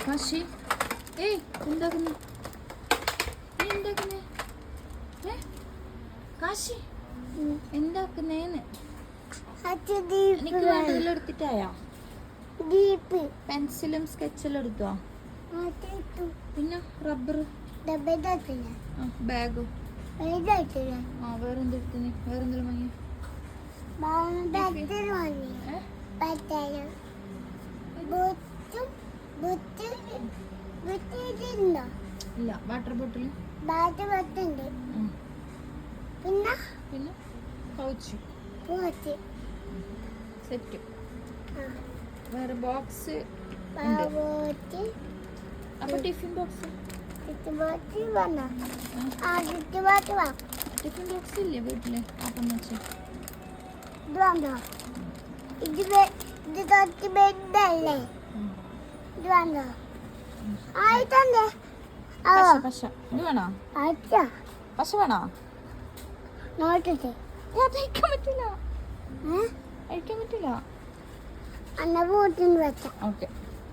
കാശി ഏയ് എന്താക്കുന്നു നീ എന്താക്കുന്നേ കാശി എന്താക്കുന്നേന്ന് എനിക്ക് വേണ്ടതെല്ലാം എടുത്തിട്ടായാ പെൻസിലും സ്കെച്ചെല്ലാം എടുത്തോ പിന്നെ റബ്ബർ ബാഗോ വേറെന്തെടുത്തിന് വേറെന്തെങ്കിലും വാങ്ങിയ ഇല്ല വാട്ടർ ബോട്ടിൽ പിന്നെ പൗച്ച് സെറ്റ് വേറെ ബോക്സ് അപ്പൊ ടിഫിൻ ബോക്സ് ടിഫിൻ ബോക്സ് ഇല്ലേ വീട്ടില് അപ്പം വെച്ച് പശ ഇത് വേണോ പശ വേണോ കഴിക്കാൻ പറ്റില്ല കഴിക്കാൻ പറ്റില്ല അന്ന ബോട്ടിൽ വെച്ച ഓക്കെ